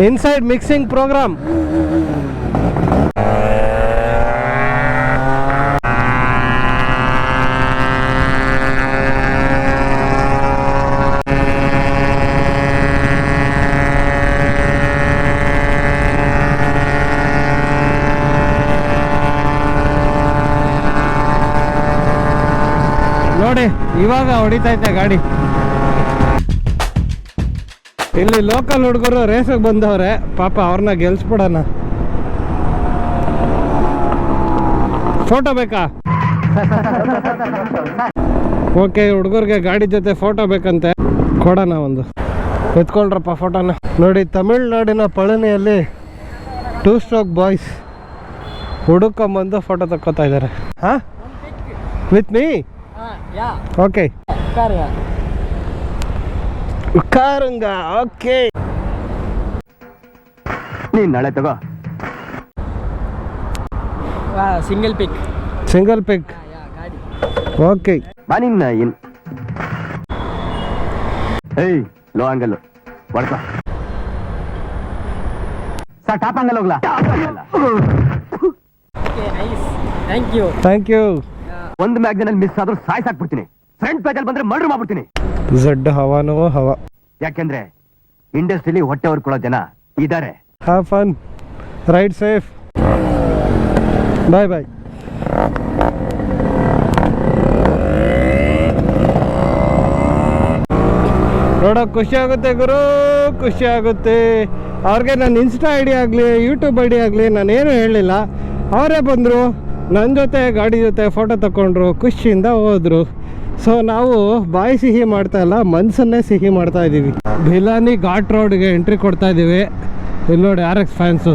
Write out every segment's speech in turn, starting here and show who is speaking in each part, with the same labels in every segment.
Speaker 1: Inside mixing program. ನೋಡಿ ಇವಾಗ ಹೊಡಿತೈತೆ ಗಾಡಿ. ಇಲ್ಲಿ ಲೋಕಲ್ ಹುಡುಗರು ರೇಸಿಗೆ ಬಂದವ್ರೆ, ಪಾಪ ಅವ್ರನ್ನ ಗೆಲ್ಸ್ಬಿಡೋಣ. ಫೋಟೋ ಬೇಕಾ? ಓಕೆ, ಹುಡುಗರಿಗೆ ಗಾಡಿ ಜೊತೆ ಫೋಟೋ ಬೇಕಂತೆ, ಕೊಡೋಣ ಒಂದು. ಎತ್ಕೊಳ್ರಪ್ಪ ಫೋಟೋನ. ನೋಡಿ, ತಮಿಳ್ನಾಡಿನ ಪಳನಿಯಲ್ಲಿ 2 ಸ್ಟ್ರೋಕ್ ಬಾಯ್ಸ್ ಹುಡುಕೊಂಬಂದು ಫೋಟೋ ತಕ್ಕೋತಾ ಇದ್ದಾರೆ. ಹಾಂ, ವಿತ್ ಮೀ? ಓಕೆ, ಕಾರಂಗ. ಓಕೆ,
Speaker 2: ನೀನ್ ನಾಳೆ ತಗೋ.
Speaker 3: ಸಿಂಗಲ್ ಪಿಕ್.
Speaker 1: ಓಕೆ,
Speaker 2: ಬಾ ನಿನ್ನ ಏನ್. ಏಯ್, ಲೋ ಆಂಗಲ್ ಹೊಡ್ಕೊ. ಸರ್, ಟಾಪ್ ಆಂಗಲ್ ಹೋಗ್ಲಾ?
Speaker 1: Thank you.
Speaker 2: ಒಂದು ಮ್ಯಾಗ್ಝಿನಲ್ಲಿ ಮಿಸ್ ಆದ್ರೂ ಸಾಯ್ಸಾಕ್ಬಿಡ್ತೀನಿ. ಫ್ರಂಟ್ ಪೇಜಲ್ಲಿ ಬಂದ್ರೆ ಮರ್ಡರ್ ಮಾಡ್ಬಿಡ್ತೀನಿ.
Speaker 1: ಝಡ್ ಹವಾನೋ ಹವಾ.
Speaker 2: ಯಾಕೆಂದ್ರೆ ಇಂಡಸ್ಟ್ರಿಲಿ ಹೊಟ್ಟೆ ಹೊರ್ಕೊಳ್ಳೋ ಜನ ಇದಾರೆ.
Speaker 1: ಹ್ಯಾವ್ ಫನ್, ರೈಡ್ ಸೇಫ್, ಬಾಯ್ ಬಾಯ್. ನೋಡೋಕೆ ಖುಷಿ ಆಗುತ್ತೆ ಗುರು, ಖುಷಿ ಆಗುತ್ತೆ. ಅವ್ರಿಗೆ ನನ್ನ ಇನ್ಸ್ಟಾ ಐ ಡಿ ಆಗಲಿ ಯೂಟ್ಯೂಬ್ ಐ ಡಿ ಆಗಲಿ ನಾನೇನು ಹೇಳಲಿಲ್ಲ. ಅವರೇ ಬಂದರು, ನನ್ನ ಜೊತೆ ಗಾಡಿ ಜೊತೆ ಫೋಟೋ ತಗೊಂಡ್ರು, ಖುಷಿಯಿಂದ ಹೋದರು. ಸೊ ನಾವು ಬಾಯಿ ಸಿಹಿ ಮಾಡ್ತಾ ಇಲ್ಲ, ಮನಸ್ಸನ್ನೇ ಸಿಹಿ ಮಾಡ್ತಾ ಇದ್ದೀವಿ. ಭಿಲಾನಿ ಘಾಟ್ ರೋಡ್ಗೆ ಎಂಟ್ರಿ ಕೊಡ್ತಾ ಇದ್ದೀವಿ. ಇಲ್ಲಿ ನೋಡಿ RX ಫ್ಯಾನ್ಸು.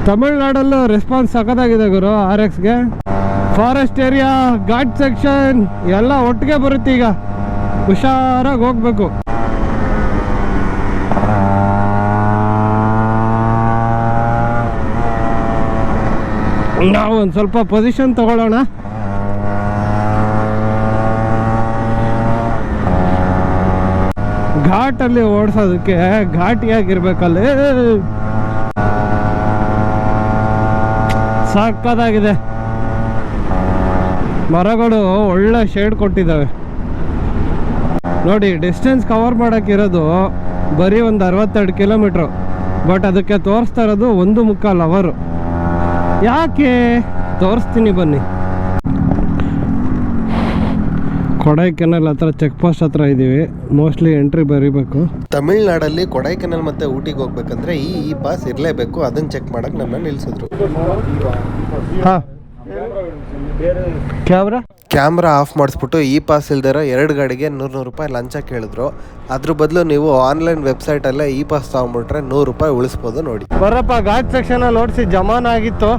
Speaker 1: ತಮಿಳ್ನಾಡಲ್ಲೂ ರೆಸ್ಪಾನ್ಸ್ ಸಖತ್ತಾಗಿದೆ ಗುರು RXಗೆ. ಫಾರೆಸ್ಟ್ ಏರಿಯಾ, ಘಾಟ್ ಸೆಕ್ಷನ್ ಎಲ್ಲ ಒಟ್ಟಿಗೆ ಬರುತ್ತೆ. ಈಗ ಹುಷಾರಾಗಿ ಹೋಗ್ಬೇಕು. ನಾವು ಒಂದು ಸ್ವಲ್ಪ ಪೊಸಿಷನ್ ತಗೊಳ್ಳೋಣ. ಘಾಟಲ್ಲಿ ಓಡಿಸೋದಕ್ಕೆ ಘಾಟಿಯಾಗಿರ್ಬೇಕಲ್ಲಿ. ಸಾಕಾಗಿದೆ. ಮರಗಳು ಒಳ್ಳೆ ಶೇಡ್ ಕೊಟ್ಟಿದ್ದಾವೆ. ನೋಡಿ, ಡಿಸ್ಟೆನ್ಸ್ ಕವರ್ ಮಾಡೋಕ್ಕಿರೋದು ಬರೀ ಒಂದು 62 ಕಿಲೋಮೀಟ್ರು, ಬಟ್ ಅದಕ್ಕೆ ತೋರಿಸ್ತಾ ಇರೋದು 1.25 ಅವರ್. ಯಾಕೆ ತೋರಿಸ್ತೀನಿ ಬನ್ನಿ. ಕೊಡೈಕೆನಾಲ್ ಹತ್ರ ಚೆಕ್ ಪೋಸ್ಟ್ ಹತ್ರ ಇದ್ದೀವಿ. ಮೋಸ್ಟ್ಲಿ ಎಂಟ್ರಿ ಬರೀಬೇಕು.
Speaker 4: ತಮಿಳ್ನಾಡಲ್ಲಿ ಕೊಡೈಕೆನಾಲ್ ಮತ್ತೆ ಊಟಿಗೆ ಹೋಗ್ಬೇಕಂದ್ರೆ ಈ ಪಾಸ್ ಇರಲೇಬೇಕು. ಅದನ್ನ ಚೆಕ್ ಮಾಡಕ್ ನಮ್ಮನ್ನ ನಿಲ್ಸಿದ್ರು.
Speaker 1: ಹಾಂ,
Speaker 4: ಕ್ಯಾಮ್ರಾ ಆಫ್ ಮಾಡಿಸ್ಬಿಟ್ಟು ಈ ಪಾಸ್ ಇಲ್ದಿರೋ 2 ಗಾಡಿಗೆ 100 ರೂಪಾಯಿ ಲಂಚ ಕೇಳಿದ್ರು. ಅದ್ರ ಬದಲು ನೀವು ಆನ್ಲೈನ್ ವೆಬ್ಸೈಟಲ್ಲೇ ಈ ಪಾಸ್ ತಗೊಂಡ್ಬಿಟ್ರೆ 100 ರೂಪಾಯಿ ಉಳಿಸ್ಬೋದು. ನೋಡಿ
Speaker 1: ಬರಪ್ಪ, ಘಾಟ್ ಸೆಕ್ಷನ್ ನೋಡಿಸಿ ಜಮಾನ್ ಆಗಿತ್ತು.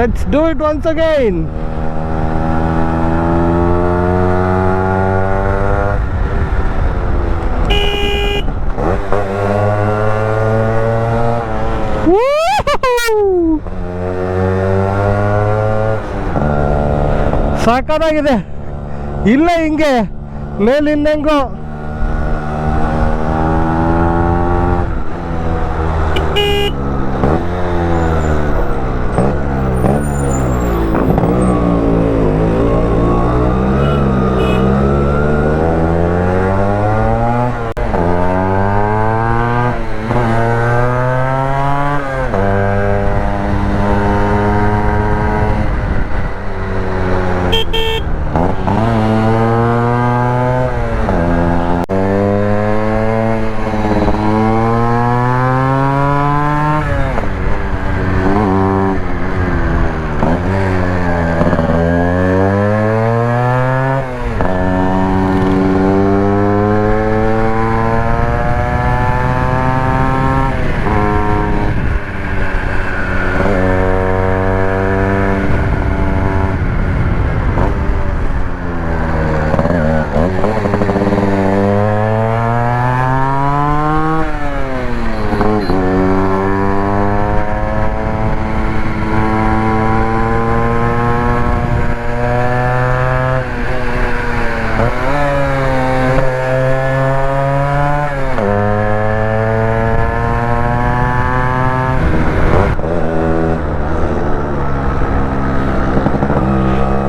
Speaker 1: Let's do it once again. ಸಾಕಾಗಿದೆ. ಇಲ್ಲ ಹಿಂಗೆ ಮೇಲಿಂದೆಂಗೋ.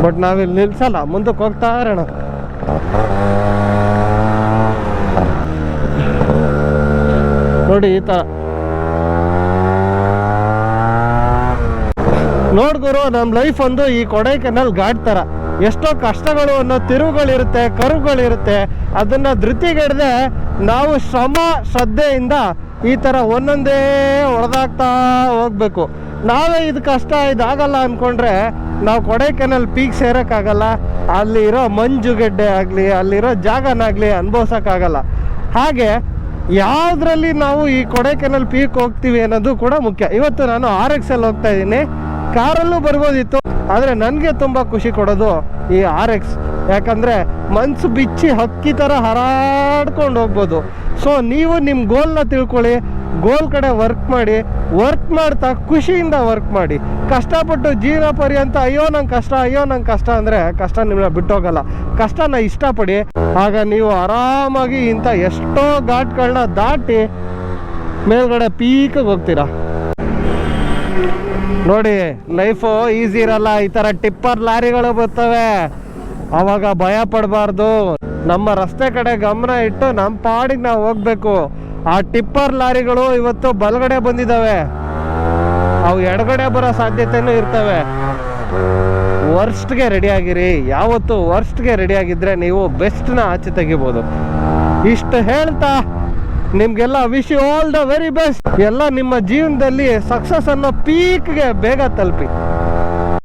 Speaker 1: ಬಟ್ ನಾವಿಲ್ಲಿ ನಿಲ್ಸಲ್ಲ, ಮುಂದಕ್ಕೆ ಹೋಗ್ತಾ ಇರೋಣ. ನೋಡಿ ಈ ಥರ ನೋಡ್ಗುರು, ನಮ್ಮ ಲೈಫ್ ಒಂದು ಈ ಕೊಡೈಕೆನಾಲ್ ಘಾಟ್ ಥರ. ಎಷ್ಟೋ ಕಷ್ಟಗಳು ಅನ್ನೋ ತಿರುವುಗಳಿರುತ್ತೆ, ಕರುಗಳಿರುತ್ತೆ. ಅದನ್ನು ಧೃತಿಗೆಡದೆ ನಾವು ಶ್ರದ್ಧೆಯಿಂದ ಈ ಥರ ಒಂದೊಂದೇ ಹೊಡೆದಾಗ್ತಾ ಹೋಗ್ಬೇಕು. ನಾವೇ ಇದು ಕಷ್ಟ ಇದಾಗಲ್ಲ ಅಂದ್ಕೊಂಡ್ರೆ ನಾವು ಕೊಡೈಕೆನಾಲ್ ಪೀಕ್ ಸೇರೋಕ್ಕಾಗಲ್ಲ. ಅಲ್ಲಿರೋ ಮಂಜುಗೆಡ್ಡೆ ಆಗಲಿ, ಅಲ್ಲಿರೋ ಜಾಗನಾಗಲಿ ಅನುಭವಿಸೋಕ್ಕಾಗಲ್ಲ. ಹಾಗೆ ಯಾವುದ್ರಲ್ಲಿ ನಾವು ಈ ಕೊಡೈಕೆನಾಲ್ ಪೀಕ್ ಹೋಗ್ತೀವಿ ಅನ್ನೋದು ಕೂಡ ಮುಖ್ಯ. ಇವತ್ತು ನಾನು RX ಹೋಗ್ತಾ ಇದ್ದೀನಿ. ಕಾರಲ್ಲೂ ಬರ್ಬೋದಿತ್ತು, ಆದರೆ ನನಗೆ ತುಂಬ ಖುಷಿ ಕೊಡೋದು ಈ RX. ಯಾಕಂದರೆ ಮನಸ್ಸು ಬಿಚ್ಚಿ ಹಕ್ಕಿ ಥರ ಹಾರಾಡ್ಕೊಂಡು ಹೋಗ್ಬೋದು. ಸೊ ನೀವು ನಿಮ್ಮ ಗೋಲ್ನ ತಿಳ್ಕೊಳ್ಳಿ, ಗೋಲ್ ಕಡೆ ವರ್ಕ್ ಮಾಡಿ, ವರ್ಕ್ ಮಾಡ್ತಾ ಖುಷಿಯಿಂದ ವರ್ಕ್ ಮಾಡಿ. ಕಷ್ಟಪಟ್ಟು ಜೀವನ ಪರ್ಯಂತ ಅಯ್ಯೋ ನಂಗೆ ಕಷ್ಟ ಅಂದರೆ ಕಷ್ಟ ನಿಮ್ಮನ್ನ ಬಿಟ್ಟೋಗಲ್ಲ. ಕಷ್ಟನ ಇಷ್ಟಪಡಿ, ಆಗ ನೀವು ಆರಾಮಾಗಿ ಇಂಥ ಎಷ್ಟೋ ಘಾಟ್ಗಳನ್ನ ದಾಟಿ ಮೇಲ್ಗಡೆ ಪೀಕಿಗೆ ಹೋಗ್ತೀರಾ. ನೋಡಿ, ಲೈಫು ಈಸಿ ಇರಲ್ಲ. ಈ ಥರ ಟಿಪ್ಪರ್ ಲಾರಿಗಳು ಬರ್ತವೆ, ಆವಾಗ ಭಯ ಪಡಬಾರ್ದು. ನಮ್ಮ ರಸ್ತೆ ಕಡೆ ಗಮನ ಇಟ್ಟು ನಮ್ಮ ಪಾಡಿಗೆ ನಾವು ಹೋಗ್ಬೇಕು. ಆ ಟಿಪ್ಪರ್ ಲಾರಿಗಳು ಇವತ್ತು ಬಲಗಡೆ ಬಂದಿದ್ದಾವೆ, ಅವು ಎಡಗಡೆ ಬರೋ ಸಾಧ್ಯತೆನೂ ಇರ್ತವೆ. ವರ್ಸ್ಟ್ಗೆ ರೆಡಿ ಆಗಿರಿ. ಯಾವತ್ತು ವರ್ಸ್ಟ್ಗೆ ರೆಡಿ ಆಗಿದ್ರೆ ನೀವು ಬೆಸ್ಟ್ನ ಆಚೆ ತೆಗಿಬೋದು. ಇಷ್ಟು ಹೇಳ್ತಾ ನಿಮಗೆಲ್ಲ wish you all the very best. ಎಲ್ಲ ನಿಮ್ಮ ಜೀವನದಲ್ಲಿ ಸಕ್ಸಸ್ ಅನ್ನೋ ಪೀಕ್ಗೆ ಬೇಗ ತಲುಪಿ.